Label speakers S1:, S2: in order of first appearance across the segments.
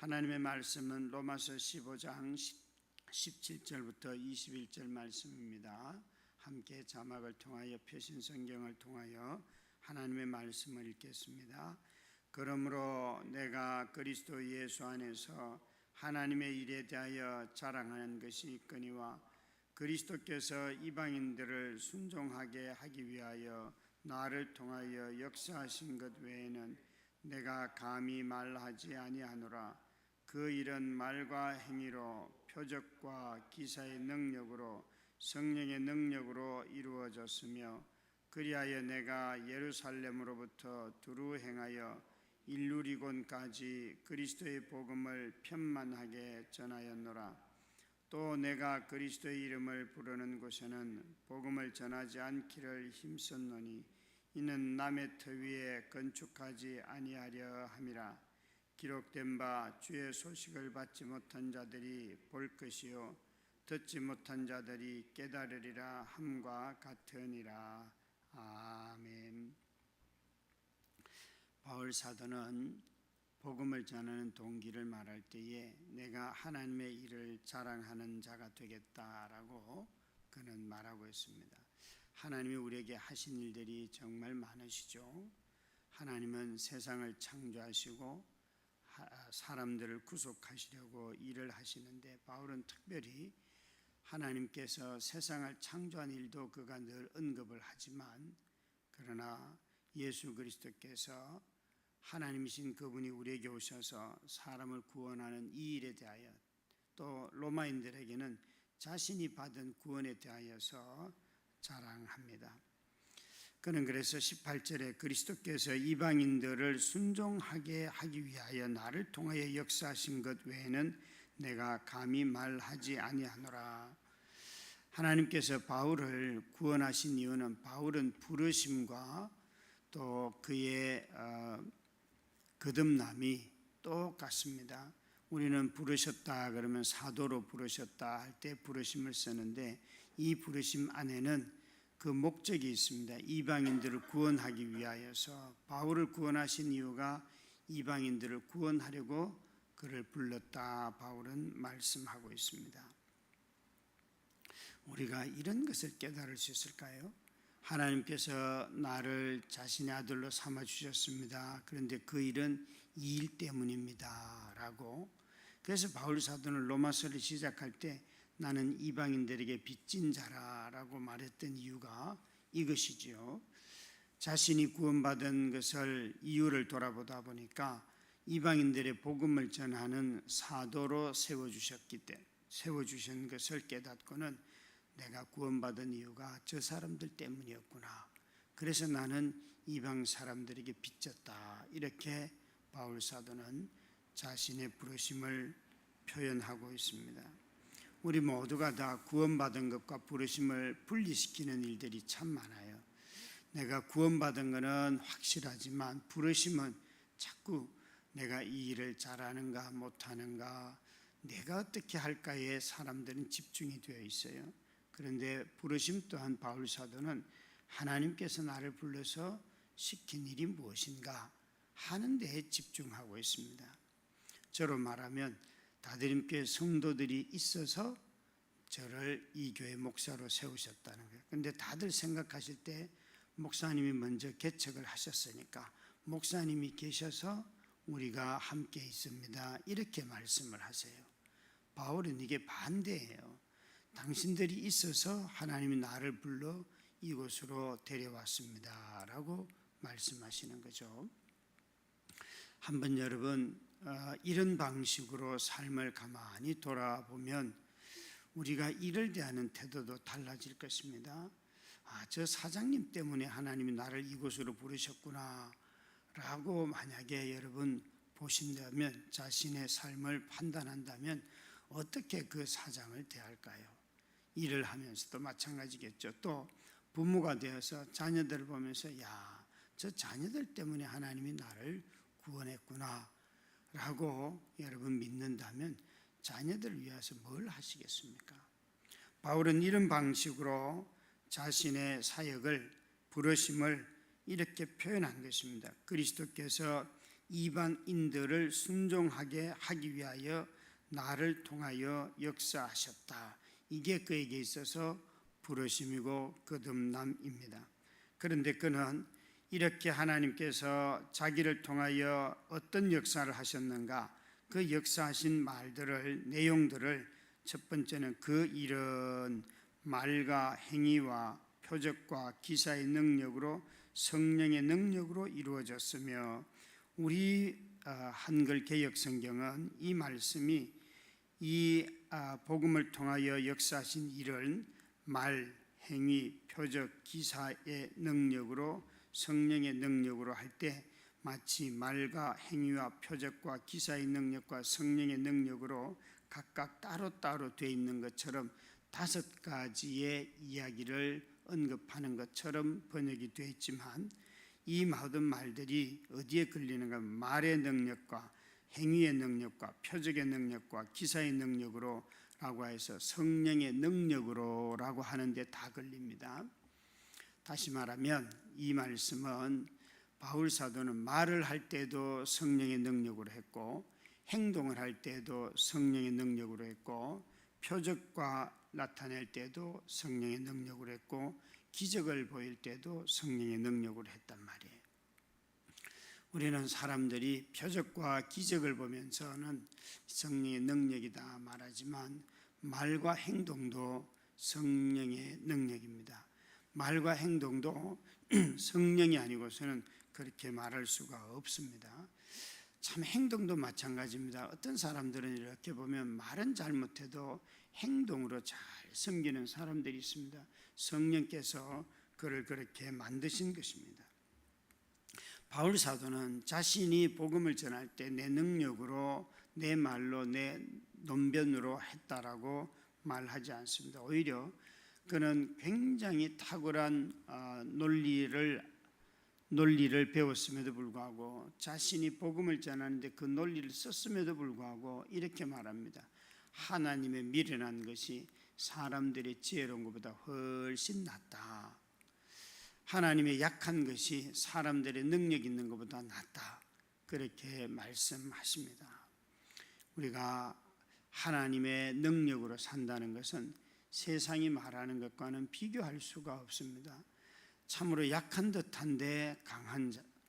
S1: 하나님의 말씀은 로마서 15장 17절부터 21절 말씀입니다. 함께 자막을 통하여 표신 성경을 통하여 하나님의 말씀을 읽겠습니다. 그러므로 내가 그리스도 예수 안에서 하나님의 일에 대하여 자랑하는 것이 있거니와 그리스도께서 이방인들을 순종하게 하기 위하여 나를 통하여 역사하신 것 외에는 내가 감히 말하지 아니하노라. 그 일은 말과 행위로 표적과 기사의 능력으로 성령의 능력으로 이루어졌으며 그리하여 내가 예루살렘으로부터 두루 행하여 일루리곤까지 그리스도의 복음을 편만하게 전하였노라. 또 내가 그리스도의 이름을 부르는 곳에는 복음을 전하지 않기를 힘썼노니 이는 남의 터 위에 건축하지 아니하려 함이라. 기록된 바 주의 소식을 받지 못한 자들이 볼 것이요 듣지 못한 자들이 깨달으리라 함과 같으니라. 아멘. 바울 사도는 복음을 전하는 동기를 말할 때에 내가 하나님의 일을 자랑하는 자가 되겠다라고 그는 말하고 있습니다. 하나님이 우리에게 하신 일들이 정말 많으시죠. 하나님은 세상을 창조하시고 사람들을 구속하시려고 일을 하시는데 바울은 특별히 하나님께서 세상을 창조한 일도 그가 늘 언급을 하지만 그러나 예수 그리스도께서 하나님이신 그분이 우리에게 오셔서 사람을 구원하는 이 일에 대하여 또 로마인들에게는 자신이 받은 구원에 대하여서 자랑합니다. 그는 그래서 18절에 그리스도께서 이방인들을 순종하게 하기 위하여 나를 통하여 역사하신 것 외에는 내가 감히 말하지 아니하노라. 하나님께서 바울을 구원하신 이유는 바울은 부르심과 또 그의 거듭남이 똑같습니다. 우리는 부르셨다 그러면 사도로 부르셨다 할 때 부르심을 쓰는데 이 부르심 안에는 그 목적이 있습니다. 이방인들을 구원하기 위하여서 바울을 구원하신 이유가 이방인들을 구원하려고 그를 불렀다 바울은 말씀하고 있습니다. 우리가 이런 것을 깨달을 수 있을까요? 하나님께서 나를 자신의 아들로 삼아 주셨습니다. 그런데 그 일은 이 일 때문입니다 라고. 그래서 바울 사도는 로마서를 시작할 때 나는 이방인들에게 빚진 자라라고 말했던 이유가 이것이지요. 자신이 구원받은 것을 이유를 돌아보다 보니까 이방인들의 복음을 전하는 사도로 세워주신 것을 깨닫고는 내가 구원받은 이유가 저 사람들 때문이었구나. 그래서 나는 이방 사람들에게 빚졌다. 이렇게 바울 사도는 자신의 부르심을 표현하고 있습니다. 우리 모두가 다 구원받은 것과 부르심을 분리시키는 일들이 참 많아요. 내가 구원받은 것은 확실하지만 부르심은 자꾸 내가 이 일을 잘하는가 못하는가 내가 어떻게 할까에 사람들은 집중이 되어 있어요. 그런데 부르심 또한 바울 사도는 하나님께서 나를 불러서 시킨 일이 무엇인가 하는 데에 집중하고 있습니다. 저로 말하면 다드림교회 성도들이 있어서 저를 이 교회 목사로 세우셨다는 거예요. 그런데 다들 생각하실 때 목사님이 먼저 개척을 하셨으니까 목사님이 계셔서 우리가 함께 있습니다. 이렇게 말씀을 하세요. 바울은 이게 반대예요. 당신들이 있어서 하나님이 나를 불러 이곳으로 데려왔습니다 라고 말씀하시는 거죠. 한번 여러분 이런 방식으로 삶을 가만히 돌아보면 우리가 일을 대하는 태도도 달라질 것입니다. 저 사장님 때문에 하나님이 나를 이곳으로 부르셨구나 라고 만약에 여러분 보신다면 자신의 삶을 판단한다면 어떻게 그 사장을 대할까요? 일을 하면서도 마찬가지겠죠. 또 부모가 되어서 자녀들을 보면서 저 자녀들 때문에 하나님이 나를 구원했구나 라고 여러분 믿는다면 자녀들을 위해서 뭘 하시겠습니까? 바울은 이런 방식으로 자신의 사역을 부르심을 이렇게 표현한 것입니다. 그리스도께서 이방인들을 순종하게 하기 위하여 나를 통하여 역사하셨다. 이게 그에게 있어서 부르심이고 거듭남입니다. 그런데 그는 이렇게 하나님께서 자기를 통하여 어떤 역사를 하셨는가, 그 역사하신 말들을, 내용들을, 첫 번째는 그 일은 말과 행위와 표적과 기사의 능력으로, 성령의 능력으로 이루어졌으며, 우리 한글 개역 성경은 이 말씀이 이 복음을 통하여 역사하신 일을 말, 행위, 표적, 기사의 능력으로, 성령의 능력으로 할 때 마치 말과 행위와 표적과 기사의 능력과 성령의 능력으로 각각 따로따로 되어 있는 것처럼 5가지의 이야기를 언급하는 것처럼 번역이 되어 있지만, 이 모든 말들이 어디에 걸리는가? 말의 능력과 행위의 능력과 표적의 능력과 기사의 능력으로 라고 해서 성령의 능력으로 라고 하는데 다 걸립니다. 다시 말하면 이 말씀은 바울 사도는 말을 할 때도 성령의 능력으로 했고, 행동을 할 때도 성령의 능력으로 했고, 표적과 나타낼 때도 성령의 능력으로 했고, 기적을 보일 때도 성령의 능력으로 했단 말이에요. 우리는 사람들이 표적과 기적을 보면서는 성령의 능력이다 말하지만, 말과 행동도 성령의 능력입니다. 말과 행동도 성령이 아니고서는 그렇게 말할 수가 없습니다. 참 행동도 마찬가지입니다. 어떤 사람들은 이렇게 보면 말은 잘못해도 행동으로 잘 섬기는 사람들이 있습니다. 성령께서 그를 그렇게 만드신 것입니다. 바울 사도는 자신이 복음을 전할 때 내 능력으로, 내 말로, 내 논변으로 했다라고 말하지 않습니다. 오히려 그는 굉장히 탁월한 논리를 배웠음에도 불구하고, 자신이 복음을 전하는데 그 논리를 썼음에도 불구하고 이렇게 말합니다. 하나님의 미련한 것이 사람들의 지혜로운 것보다 훨씬 낫다. 하나님의 약한 것이 사람들의 능력 있는 것보다 낫다. 그렇게 말씀하십니다. 우리가 하나님의 능력으로 산다는 것은 세상이 말하는 것과는 비교할 수가 없습니다. 참으로 약한 듯한데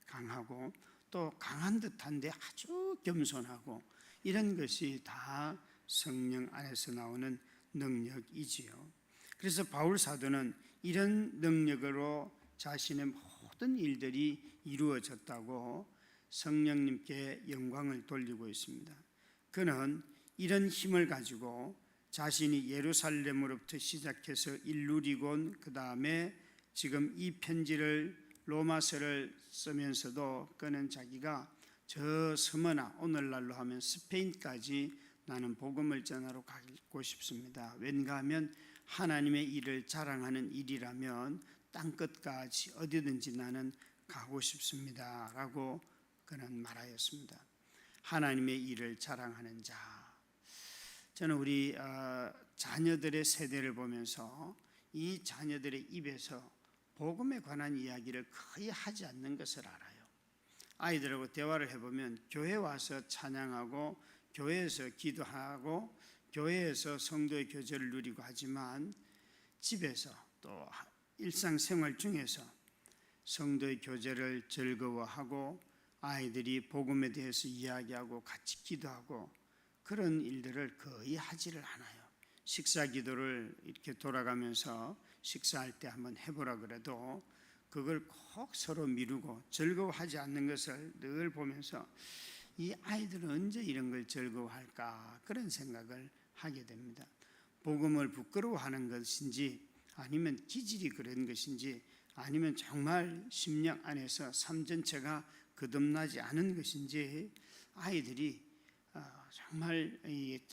S1: 강하고, 또 강한 듯한데 아주 겸손하고, 이런 것이 다 성령 안에서 나오는 능력이지요. 그래서 바울 사도는 이런 능력으로 자신의 모든 일들이 이루어졌다고 성령님께 영광을 돌리고 있습니다. 그는 이런 힘을 가지고 자신이 예루살렘으로부터 시작해서 일루리곤, 그 다음에 지금 이 편지를, 로마서를 쓰면서도 그는 자기가 저 서머나, 오늘날로 하면 스페인까지 나는 복음을 전하러 가고 싶습니다. 왠가 하면 하나님의 일을 자랑하는 일이라면 땅끝까지 어디든지 나는 가고 싶습니다 라고 그는 말하였습니다. 하나님의 일을 자랑하는 자. 저는 우리 자녀들의 세대를 보면서 이 자녀들의 입에서 복음에 관한 이야기를 거의 하지 않는 것을 알아요. 아이들하고 대화를 해보면 교회 와서 찬양하고, 교회에서 기도하고, 교회에서 성도의 교제를 누리고 하지만, 집에서 또 일상생활 중에서 성도의 교제를 즐거워하고, 아이들이 복음에 대해서 이야기하고 같이 기도하고, 그런 일들을 거의 하지를 않아요. 식사 기도를 이렇게 돌아가면서 식사할 때 한번 해보라 그래도 그걸 꼭 서로 미루고 즐거워하지 않는 것을 늘 보면서 이 아이들은 언제 이런 걸 즐거워할까, 그런 생각을 하게 됩니다. 복음을 부끄러워하는 것인지, 아니면 기질이 그런 것인지, 아니면 정말 심령 안에서 삶 전체가 거듭나지 않은 것인지, 아이들이 정말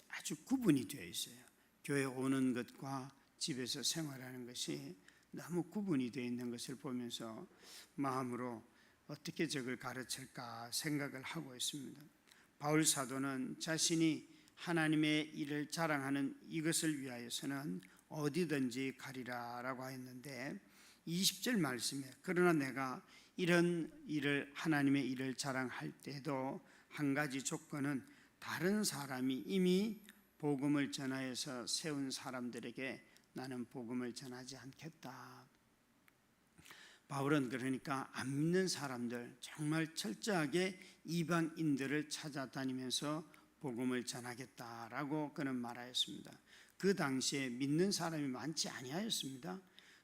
S1: 아주 구분이 되어 있어요. 교회 오는 것과 집에서 생활하는 것이 너무 구분이 되어 있는 것을 보면서 마음으로 어떻게 저걸 가르칠까 생각을 하고 있습니다. 바울 사도는 자신이 하나님의 일을 자랑하는 이것을 위하여서는 어디든지 가리라 라고 했는데, 20절 말씀에 그러나 내가 이런 일을 하나님의 일을 자랑할 때도 한 가지 조건은 다른 사람이 이미 복음을 전하여서 세운 사람들에게 나는 복음을 전하지 않겠다. 바울은 그러니까 안 믿는 사람들, 정말 철저하게 이방인들을 찾아다니면서 복음을 전하겠다라고 그는 말하였습니다. 그 당시에 믿는 사람이 많지 아니하였습니다.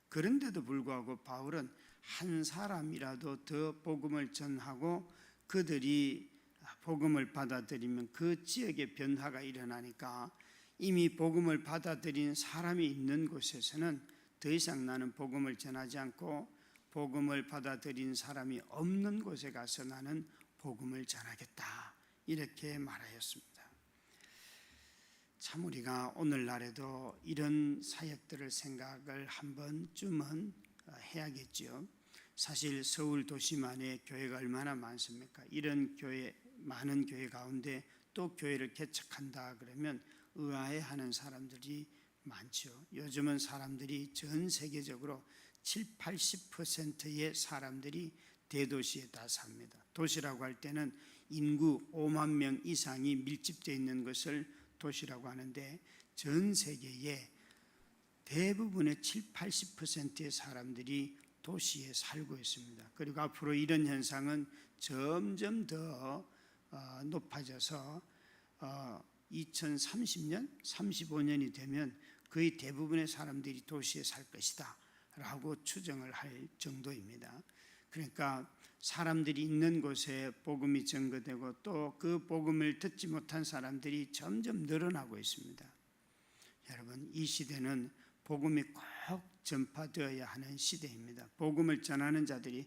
S1: 그런데도 불구하고 바울은 한 사람이라도 더 복음을 전하고 그들이 복음을 받아들이면 그 지역에 변화가 일어나니까 이미 복음을 받아들인 사람이 있는 곳에서는 더 이상 나는 복음을 전하지 않고 복음을 받아들인 사람이 없는 곳에 가서 나는 복음을 전하겠다, 이렇게 말하였습니다. 참 우리가 오늘날에도 이런 사역들을 생각을 한 번쯤은 해야겠지요. 사실 서울 도시만의 교회가 얼마나 많습니까? 이런 교회, 많은 교회 가운데 또 교회를 개척한다 그러면 의아해하는 사람들이 많죠. 요즘은 사람들이 전 세계적으로 7, 80%의 사람들이 대도시에 다 삽니다. 도시라고 할 때는 인구 5만 명 이상이 밀집되어 있는 것을 도시라고 하는데 전 세계의 대부분의 7, 80%의 사람들이 도시에 살고 있습니다. 그리고 앞으로 이런 현상은 점점 더 높아져서 2030년, 35년이 되면 거의 대부분의 사람들이 도시에 살 것이다 라고 추정을 할 정도입니다. 그러니까 사람들이 있는 곳에 복음이 전거되고 또 그 복음을 듣지 못한 사람들이 점점 늘어나고 있습니다. 여러분, 이 시대는 복음이 꼭 전파되어야 하는 시대입니다. 복음을 전하는 자들이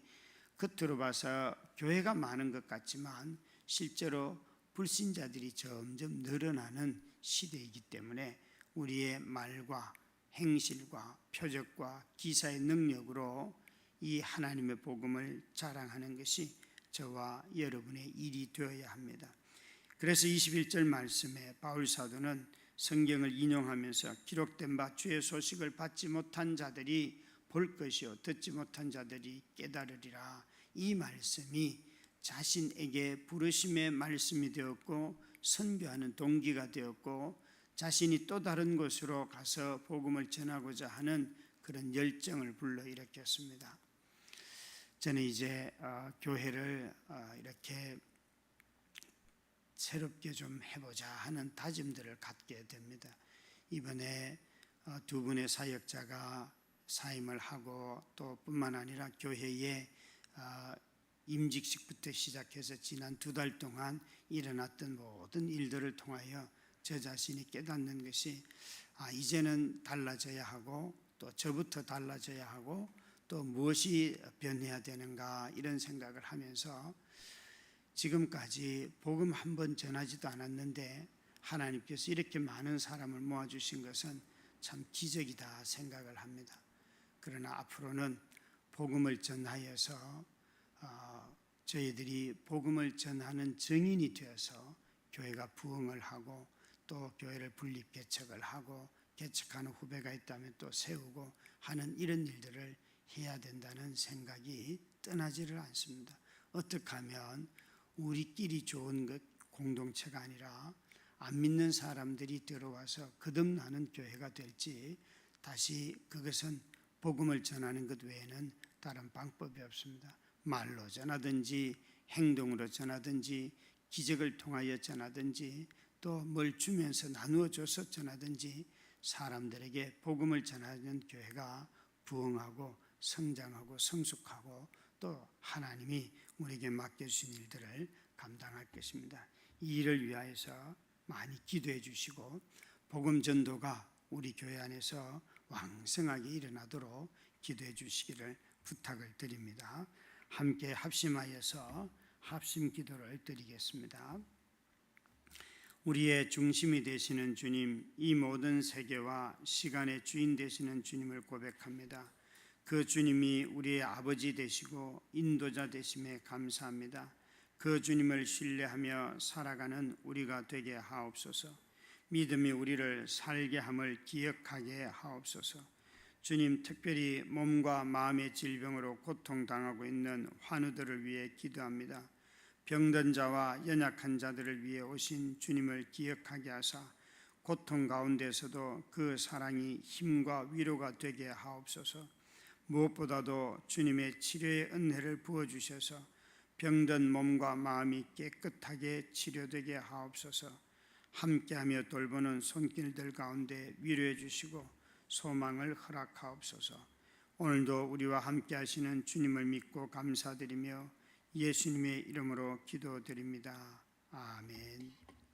S1: 겉으로 봐서 교회가 많은 것 같지만 실제로 불신자들이 점점 늘어나는 시대이기 때문에 우리의 말과 행실과 표적과 기사의 능력으로 이 하나님의 복음을 자랑하는 것이 저와 여러분의 일이 되어야 합니다. 그래서 21절 말씀에 바울 사도는 성경을 인용하면서 기록된 바 주의 소식을 받지 못한 자들이 볼 것이요 듣지 못한 자들이 깨달으리라, 이 말씀이 자신에게 부르심의 말씀이 되었고 선교하는 동기가 되었고 자신이 또 다른 곳으로 가서 복음을 전하고자 하는 그런 열정을 불러일으켰습니다. 저는 이제 교회를 이렇게 새롭게 좀 해보자 하는 다짐들을 갖게 됩니다. 이번에 두 분의 사역자가 사임을 하고 또 뿐만 아니라 교회에 임직식부터 시작해서 지난 2달 동안 일어났던 모든 일들을 통하여 저 자신이 깨닫는 것이 이제는 달라져야 하고 또 저부터 달라져야 하고 또 무엇이 변해야 되는가, 이런 생각을 하면서 지금까지 복음 한 번 전하지도 않았는데 하나님께서 이렇게 많은 사람을 모아주신 것은 참 기적이다 생각을 합니다. 그러나 앞으로는 복음을 전하여서 저희들이 복음을 전하는 증인이 되어서 교회가 부흥을 하고 또 교회를 분립 개척을 하고 개척하는 후배가 있다면 또 세우고 하는 이런 일들을 해야 된다는 생각이 떠나지를 않습니다. 어떻게 하면 우리끼리 좋은 것 공동체가 아니라 안 믿는 사람들이 들어와서 거듭나는 교회가 될지, 다시 그것은 복음을 전하는 것 외에는 다른 방법이 없습니다. 말로 전하든지 행동으로 전하든지 기적을 통하여 전하든지 또 뭘 주면서 나누어 줘서 전하든지 사람들에게 복음을 전하는 교회가 부흥하고 성장하고 성숙하고 또 하나님이 우리에게 맡겨주신 일들을 감당할 것입니다. 이 일을 위하여서 많이 기도해 주시고 복음 전도가 우리 교회 안에서 왕성하게 일어나도록 기도해 주시기를 부탁을 드립니다. 함께 합심하여서 합심 기도를 드리겠습니다. 우리의 중심이 되시는 주님, 이 모든 세계와 시간의 주인 되시는 주님을 고백합니다. 그 주님이 우리의 아버지 되시고 인도자 되심에 감사합니다. 그 주님을 신뢰하며 살아가는 우리가 되게 하옵소서. 믿음이 우리를 살게 함을 기억하게 하옵소서. 주님, 특별히 몸과 마음의 질병으로 고통당하고 있는 환우들을 위해 기도합니다. 병든 자와 연약한 자들을 위해 오신 주님을 기억하게 하사 고통 가운데서도 그 사랑이 힘과 위로가 되게 하옵소서. 무엇보다도 주님의 치료의 은혜를 부어주셔서 병든 몸과 마음이 깨끗하게 치료되게 하옵소서. 함께하며 돌보는 손길들 가운데 위로해 주시고 소망을 허락하옵소서. 오늘도 우리와 함께 하시는 주님을 믿고 감사드리며 예수님의 이름으로 기도드립니다. 아멘.